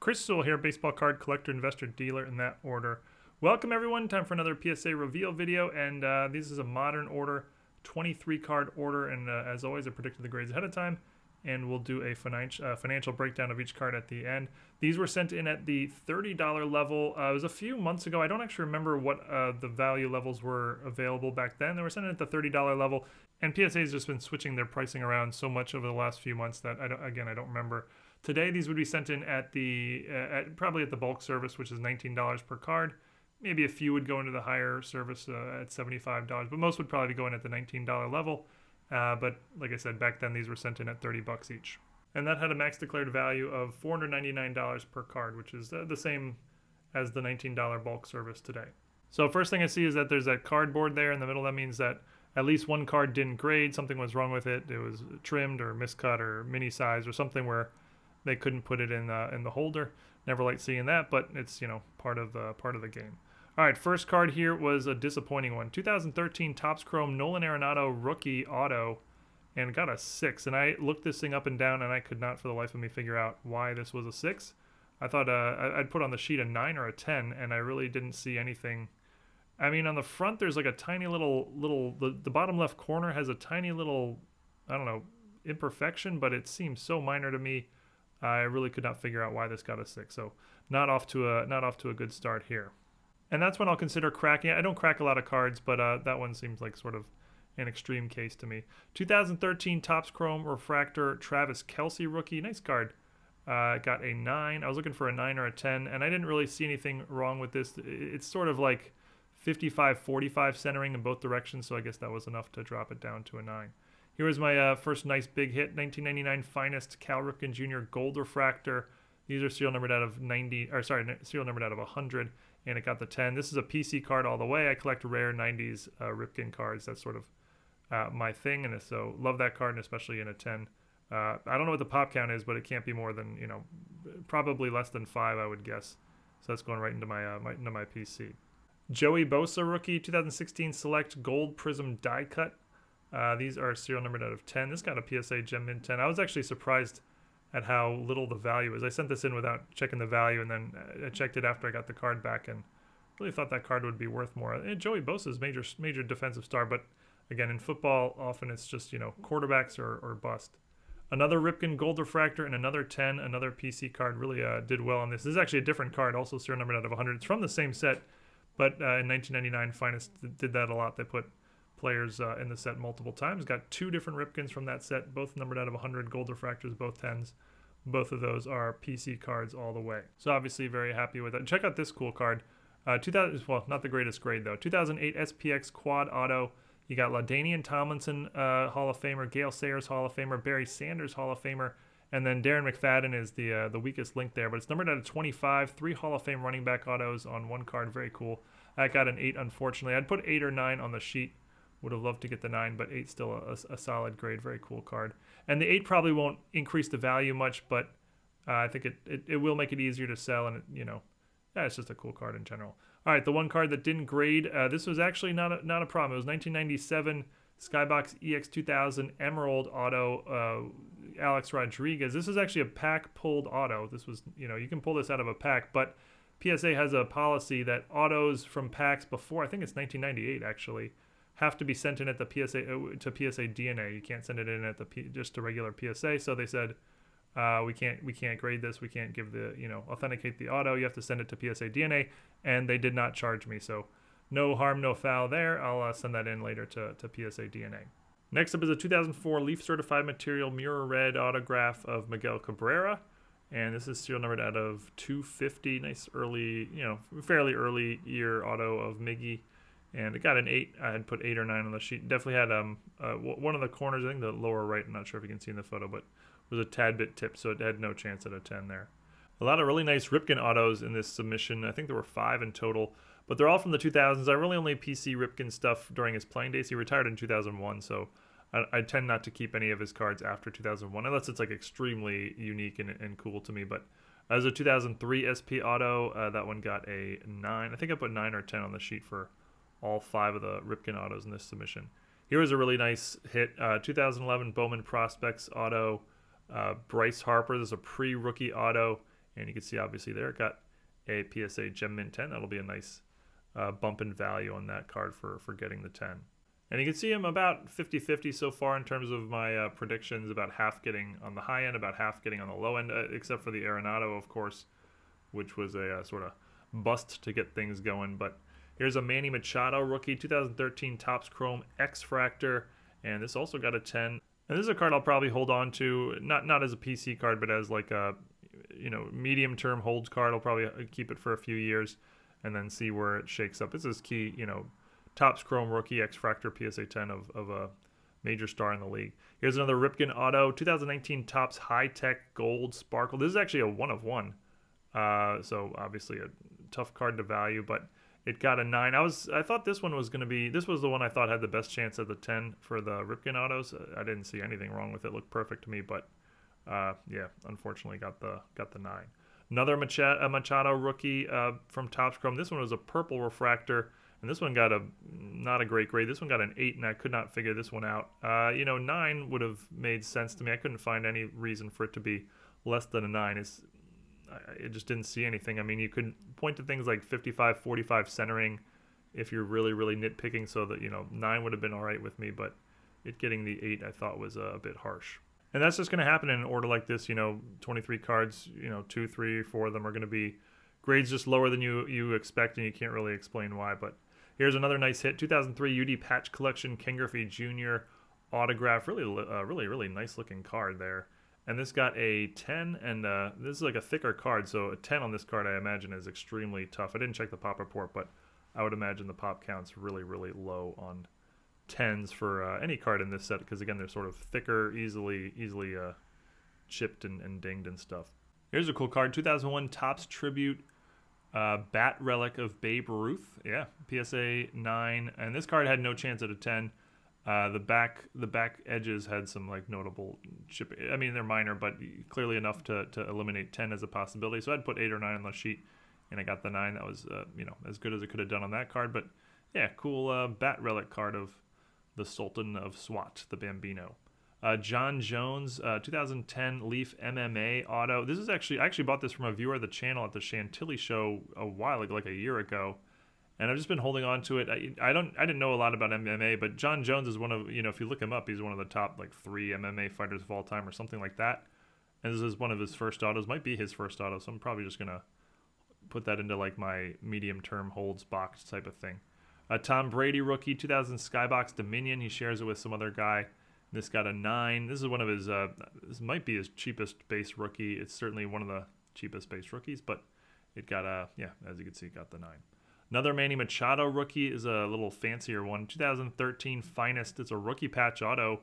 Chris Sewall here, baseball card collector, investor, dealer in that order. Welcome everyone, time for another PSA reveal video, and this is a modern order, 23 card order, and as always I predicted the grades ahead of time, and we'll do a financial breakdown of each card at the end. These were sent in at the $30 level. It was a few months ago. I don't actually remember what the value levels were available back then. They were sent in at the $30 level, and PSA has just been switching their pricing around so much over the last few months that I don't remember. Today these would be sent in at the probably at the bulk service, which is $19 per card. Maybe a few would go into the higher service at $75, but most would probably be going at the $19 level. But like I said, back then these were sent in at 30 bucks each. And that had a max declared value of $499 per card, which is the same as the $19 bulk service today. So first thing I see is that there's that cardboard there in the middle. That means that at least one card didn't grade, something was wrong with it. It was trimmed or miscut or mini size or something where they couldn't put it in the holder. Never like seeing that, but it's, you know, part of the game. All right, first card here was a disappointing one. 2013 Topps Chrome Nolan Ryan rookie auto, and got a 6. And I looked this thing up and down, and I could not for the life of me figure out why this was a 6. I thought I'd put on the sheet a 9 or a 10, and I really didn't see anything. I mean, on the front there's like a tiny the bottom left corner has a tiny little, I don't know, imperfection, but it seems so minor to me. I really could not figure out why this got a 6. So not off to a good start here. And that's when I'll consider cracking. I don't crack a lot of cards, but that one seems like sort of an extreme case to me. 2013 Topps Chrome Refractor Travis Kelce rookie. Nice card. Got a 9. I was looking for a 9 or a 10, and I didn't really see anything wrong with this. It's sort of like 55-45 centering in both directions, so I guess that was enough to drop it down to a 9. Here was my first nice big hit, 1999 Finest Cal Ripken Jr. Gold Refractor. These are serial numbered out of serial numbered out of 100, and it got the 10. This is a PC card all the way. I collect rare 90s Ripken cards. That's sort of my thing, and so love that card, and especially in a 10. I don't know what the pop count is, but it can't be more than, you know, probably less than 5, I would guess. So that's going right into my into my PC. Joey Bosa rookie, 2016 Select Gold Prizm die cut. These are serial numbered out of 10. This got a PSA Gem Mint 10. I was actually surprised at how little the value is. I sent this in without checking the value, and then I checked it after I got the card back, and really thought that card would be worth more. And Joey Bosa's major defensive star, but again, in football, often it's just, you know, quarterbacks or bust. Another Ripken Gold Refractor and another 10, another PC card. Really did well on this. This is actually a different card, also serial numbered out of 100. It's from the same set, but in 1999, Finest did that a lot. They put players in the set multiple times. Got 2 different Ripkens from that set, both numbered out of 100, Gold Refractors, both 10s. Both of those are PC cards all the way. So obviously very happy with it. Check out this cool card. 2000, well, not the greatest grade though. 2008 SPX Quad Auto. You got LaDainian Tomlinson Hall of Famer, Gale Sayers Hall of Famer, Barry Sanders Hall of Famer, and then Darren McFadden is the weakest link there. But it's numbered out of 25. 3 Hall of Fame running back autos on one card. Very cool. That got an 8, unfortunately. I'd put 8 or 9 on the sheet. Would have loved to get the 9, but 8's still a solid grade. Very cool card. And the 8 probably won't increase the value much, but I think it will make it easier to sell, and you know, yeah, it's just a cool card in general. All right, the one card that didn't grade, this was actually not a problem. It was 1997 Skybox EX2000 Emerald Auto, Alex Rodriguez. This is actually a pack pulled auto. This was, you know, you can pull this out of a pack, but PSA has a policy that autos from packs before, I think it's 1998 actually, have to be sent in at the PSA to PSA DNA. You can't send it in at the just a regular PSA. So they said we can't grade this. We can't give the, you know, authenticate the auto. You have to send it to PSA DNA, and they did not charge me. So no harm, no foul there. I'll send that in later to PSA DNA. Next up is a 2004 Leaf Certified Material Mirror Red autograph of Miguel Cabrera, and this is serial numbered out of 250. Nice early, you know, fairly early year auto of Miggy. And it got an 8. I had put 8 or 9 on the sheet. Definitely had one of the corners, I think the lower right, I'm not sure if you can see in the photo, but was a tad bit tipped, so it had no chance at a 10 there. A lot of really nice Ripken autos in this submission. I think there were 5 in total, but they're all from the 2000s. I really only PC Ripken stuff during his playing days. He retired in 2001, so I tend not to keep any of his cards after 2001, unless it's like extremely unique and cool to me. But as a 2003 SP auto, that one got a 9. I think I put 9 or 10 on the sheet for all 5 of the Ripken autos in this submission. Here was a really nice hit. 2011 Bowman Prospects auto. Bryce Harper. This is a pre-rookie auto. And you can see obviously there it got a PSA Gem Mint 10. That'll be a nice bump in value on that card for getting the 10. And you can see I'm about 50-50 so far in terms of my predictions, about half getting on the high end, about half getting on the low end, except for the Arenado, of course, which was a sort of bust to get things going. But here's a Manny Machado rookie, 2013 Topps Chrome X-Fractor, and this also got a 10. And this is a card I'll probably hold on to, not as a PC card, but as like a medium-term holds card. I'll probably keep it for a few years and then see where it shakes up. This is key, Topps Chrome rookie X-Fractor PSA 10 of a major star in the league. Here's another Ripken Auto, 2019 Topps High Tech Gold Sparkle. This is actually a 1/1, so obviously a tough card to value, but it got a 9. I thought this one was going to be, this was the one I thought had the best chance at the 10 for the Ripken Autos. I didn't see anything wrong with it. It looked perfect to me, but yeah, unfortunately got the 9. Another Machado rookie from Topps Chrome. This one was a purple refractor. And this one got not a great grade. This one got an 8, and I could not figure this one out. 9 would have made sense to me. I couldn't find any reason for it to be less than a 9. I just didn't see anything. I mean, you could point to things like 55-45 centering if you're really, really nitpicking, so that, 9 would have been all right with me, but it getting the 8 I thought was a bit harsh. And that's just going to happen in an order like this, 23 cards, 2, 3, 4 of them are going to be grades just lower than you expect, and you can't really explain why, but here's another nice hit, 2003 UD Patch Collection, Ken Griffey Jr. autograph. Really nice looking card there. And this got a 10, and this is like a thicker card, so a 10 on this card I imagine is extremely tough. I didn't check the pop report, but I would imagine the pop count's really low on 10s for any card in this set, because again, they're sort of thicker, easily chipped and dinged and stuff. Here's a cool card, 2001 Topps Tribute Bat Relic of Babe Ruth. Yeah, PSA 9, and this card had no chance at a 10. The back edges had some like notable chip. I mean, they're minor, but clearly enough to eliminate 10 as a possibility. So I'd put 8 or 9 on the sheet, and I got the 9. That was as good as it could have done on that card. But yeah, cool Bat Relic card of the Sultan of SWAT, the Bambino. John Jones, 2010 Leaf MMA Auto. This is I actually bought this from a viewer of the channel at the Chantilly show a while ago, like a year ago, and I've just been holding on to it. I didn't know a lot about MMA, but John Jones is one of, if you look him up, he's one of the top like 3 MMA fighters of all time or something like that. And this is one of his first autos, might be his first auto, so I'm probably just gonna put that into like my medium-term holds box type of thing. Tom Brady rookie, 2000 Skybox Dominion. He shares it with some other guy. This got a 9. This is one of his, this might be his cheapest base rookie. It's certainly one of the cheapest base rookies, but it got yeah, as you can see, got the 9. Another Manny Machado rookie is a little fancier one. 2013 Finest. It's a rookie patch auto,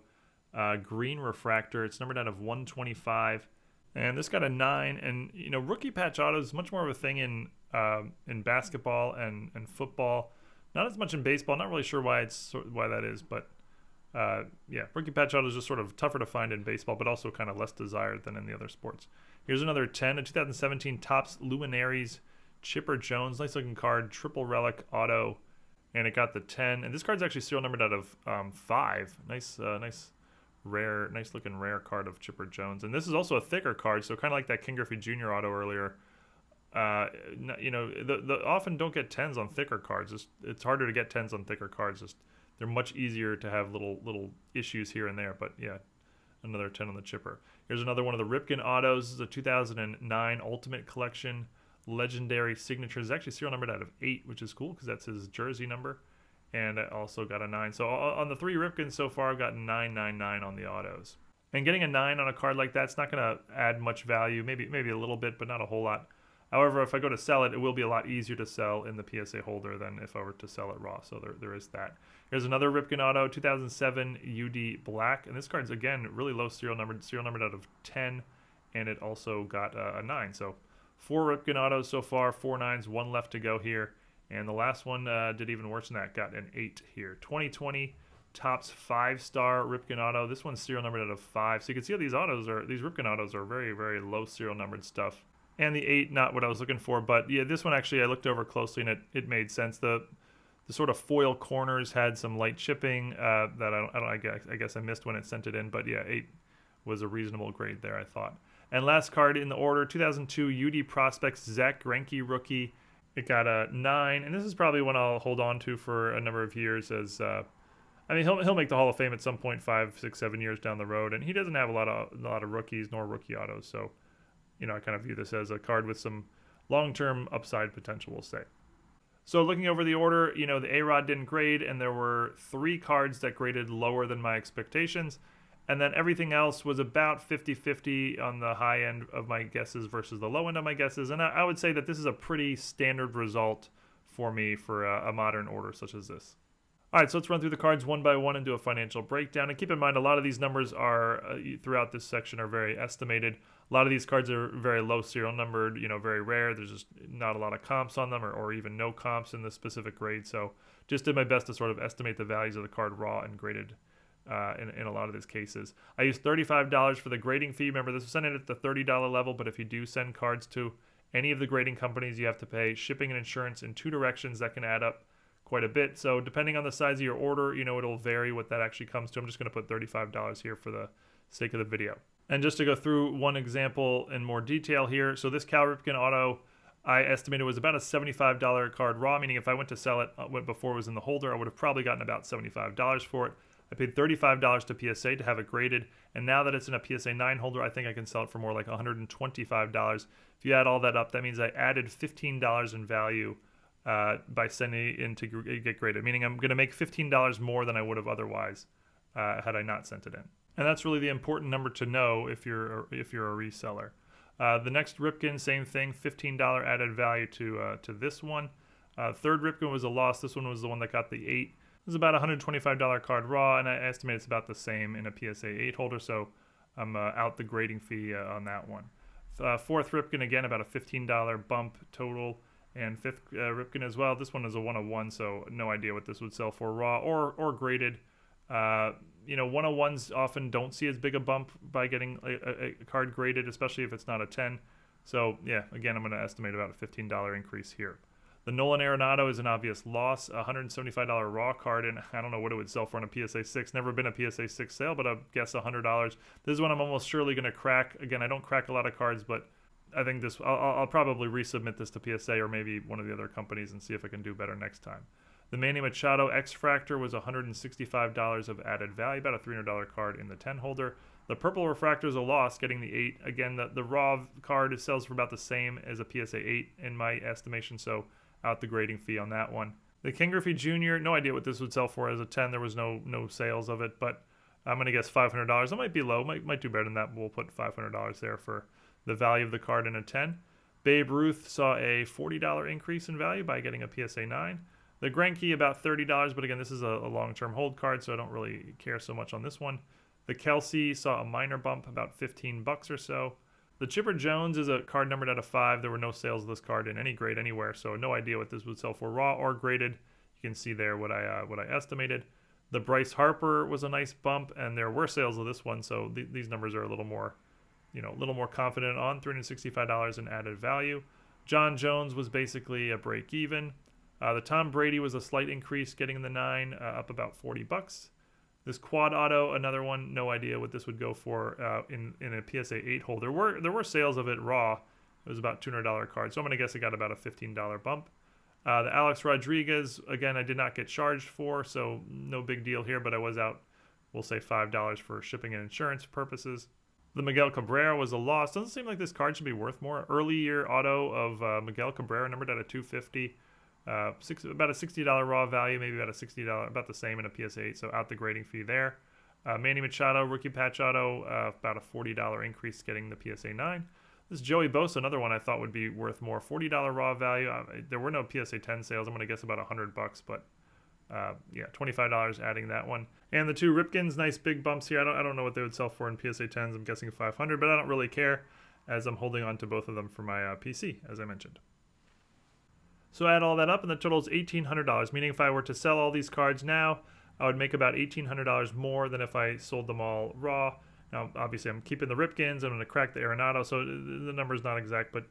green refractor. It's numbered out of 125. And this got a 9. And, rookie patch auto is much more of a thing in basketball and football. Not as much in baseball. Not really sure why that is, but yeah, rookie patch auto is just sort of tougher to find in baseball, but also kind of less desired than in the other sports. Here's another 10, a 2017 Topps Luminaries Chipper Jones. Nice looking card, triple relic auto, and it got the 10. And this card's actually serial numbered out of 5. Nice looking rare card of Chipper Jones. And this is also a thicker card, so kind of like that Ken Griffey Jr. auto earlier. The often don't get 10s on thicker cards. It's harder to get 10s on thicker cards. They're much easier to have little issues here and there, but yeah, another 10 on the chipper. Here's another one of the Ripken autos. This is a 2009 Ultimate Collection Legendary Signatures. It's actually serial numbered out of 8, which is cool because that's his jersey number. And I also got a 9. So on the 3 Ripkens so far, I've got 999 on the autos. And getting a 9 on a card like that's not going to add much value, maybe a little bit, but not a whole lot. However, if I go to sell it, it will be a lot easier to sell in the PSA holder than if I were to sell it raw. So there is that. Here's another Ripken auto, 2007 UD Black. And this card's, again, really low serial numbered out of 10. And it also got a 9. So 4 Ripken autos so far, 4 9s, 1 left to go here. And the last one did even worse than that, got an 8 here. 2020 Topps 5-star Ripken auto. This one's serial numbered out of 5. So you can see how these Ripken autos are very low serial numbered stuff. And the 8, not what I was looking for, but yeah, this one actually I looked over closely and it made sense. The sort of foil corners had some light chipping that I guess I missed when it sent it in, but yeah, 8 was a reasonable grade there, I thought. And last card in the order, 2002 UD Prospects Zach Greinke rookie. It got a 9, and this is probably one I'll hold on to for a number of years. As I mean, he'll make the Hall of Fame at some point, 5, 6, 7 years down the road, and he doesn't have a lot of rookies nor rookie autos. So, you know, I kind of view this as a card with some long-term upside potential, we'll say. So looking over the order, you know, the A-Rod didn't grade, and there were 3 cards that graded lower than my expectations. And then everything else was about 50-50 on the high end of my guesses versus the low end of my guesses. And I would say that this is a pretty standard result for me for a modern order such as this. All right, so let's run through the cards one by one and do a financial breakdown. And keep in mind, a lot of these numbers are, throughout this section, are very estimated. A lot of these cards are very low serial numbered, you know, very rare. There's just not a lot of comps on them, or even no comps in this specific grade. So just did my best to sort of estimate the values of the card raw and graded in a lot of these cases. I used $35 for the grading fee. Remember, this was sent in at the $30 level, but if you do send cards to any of the grading companies, you have to pay shipping and insurance in 2 directions. That can add up quite a bit. So depending on the size of your order, you know, it'll vary what that actually comes to. I'm just going to put $35 here for the sake of the video. And just to go through one example in more detail here. So this Cal Ripken auto, I estimated was about a $75 card raw, meaning if I went to sell it before it was in the holder, I would have probably gotten about $75 for it. I paid $35 to PSA to have it graded, and now that it's in a PSA 9 holder, I think I can sell it for more like $125. If you add all that up, that means I added $15 in value by sending it in to get graded, meaning I'm going to make $15 more than I would have otherwise had I not sent it in. And that's really the important number to know if you're a reseller. The next Ripken, same thing, $15 added value to this one. Third Ripken was a loss. This one was the one that got the 8. This is about a $125 card raw, and I estimate it's about the same in a PSA 8 holder, so I'm out the grading fee on that one. Fourth Ripken, again, about a $15 bump total, and fifth Ripken as well. This one is a 101, so no idea what this would sell for raw or graded. You know, 101s often don't see as big a bump by getting a card graded, especially if it's not a 10. So, yeah, again, I'm going to estimate about a $15 increase here. The Nolan Arenado is an obvious loss, a $175 raw card, and I don't know what it would sell for on a PSA 6. Never been a PSA 6 sale, but I guess $100. This is one I'm almost surely going to crack. Again, I don't crack a lot of cards, but I think this I'll probably resubmit this to PSA or maybe one of the other companies and see if I can do better next time. The Manny Machado xfractor was $165 of added value, about a $300 card in the 10 holder. The purple refractor is a loss, getting the 8. Again, the raw card sells for about the same as a PSA 8 in my estimation, so out the grading fee on that one. The Ken Griffey Jr., no idea what this would sell for as a 10. There was no sales of it, but I'm going to guess $500. It might be low, might do better than that, but we'll put $500 there for the value of the card in a 10. Babe Ruth saw a $40 increase in value by getting a PSA 9. The Greinke, about $30, but again, this is a long-term hold card, so I don't really care so much on this one. The Kelsey saw a minor bump, about $15 or so. The Chipper Jones is a card numbered out of 5. There were no sales of this card in any grade anywhere, so no idea what this would sell for raw or graded. You can see there what I estimated. The Bryce Harper was a nice bump, and there were sales of this one, so these numbers are a little more, you know, a little more confident on $365 in added value. John Jones was basically a break even. The Tom Brady was a slight increase, getting the 9, up about $40. This quad auto, another one, no idea what this would go for in a PSA 8 holder. There were sales of it raw. It was about $200 card, so I'm going to guess it got about a $15 bump. The Alex Rodriguez, again, I did not get charged for, so no big deal here, but I was out, we'll say $5 for shipping and insurance purposes. The Miguel Cabrera was a loss. Doesn't seem like this card should be worth more. Early year auto of Miguel Cabrera, numbered at a 250. About a $60 raw value, maybe about a $60, about the same in a PSA 8, so out the grading fee there. Manny Machado, rookie patch auto, about a $40 increase, getting the PSA 9. This Joey Bosa, another one I thought would be worth more, $40 raw value. There were no PSA 10 sales. I'm going to guess about $100, but yeah, $25 adding that one. And the 2 Ripkens, nice big bumps here. I don't know what they would sell for in PSA 10s. I'm guessing $500, but I don't really care, as I'm holding on to both of them for my PC, as I mentioned. So add all that up, and the total is $1,800, meaning if I were to sell all these cards now, I would make about $1,800 more than if I sold them all raw. Now, obviously, I'm keeping the Ripkens. I'm going to crack the Arenado, so the number's not exact, but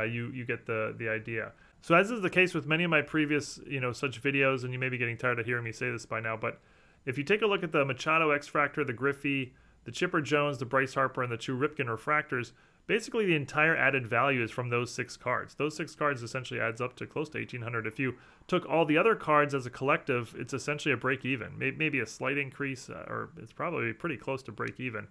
you get the idea. So as is the case with many of my previous, such videos, and you may be getting tired of hearing me say this by now, but if you take a look at the Machado xfractor, the Griffey, the Chipper Jones, the Bryce Harper, and the 2 Ripken refractors, basically the entire added value is from those 6 cards. Those 6 cards essentially adds up to close to 1,800. If you took all the other cards as a collective, it's essentially a break even, maybe a slight increase, or it's probably pretty close to break even.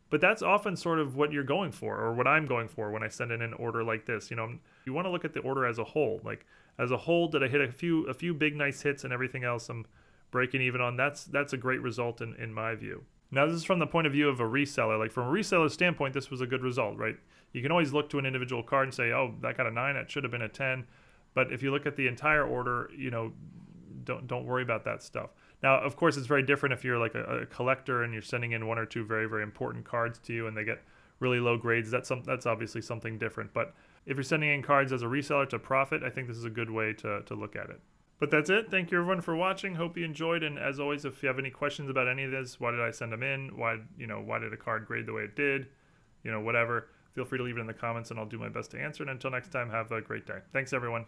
But that's often sort of what you're going for, or what I'm going for when I send in an order like this. You know, you want to look at the order as a whole. Like, as a whole, did I hit a few big nice hits, and everything else I'm breaking even on? That's a great result in my view. Now, this is from the point of view of a reseller. Like, from a reseller's standpoint, this was a good result, right? You can always look to an individual card and say, oh, that got a 9, that should have been a 10. But if you look at the entire order, you know, don't worry about that stuff. Now, of course, it's very different if you're like a collector and you're sending in 1 or 2 very, very important cards to you and they get really low grades. That's obviously something different. But if you're sending in cards as a reseller to profit, I think this is a good way to look at it. But that's it. Thank you everyone for watching. Hope you enjoyed. And as always, if you have any questions about any of this, why did I send them in? Why did a card grade the way it did? You know, whatever. Feel free to leave it in the comments and I'll do my best to answer it. And until next time, have a great day. Thanks everyone.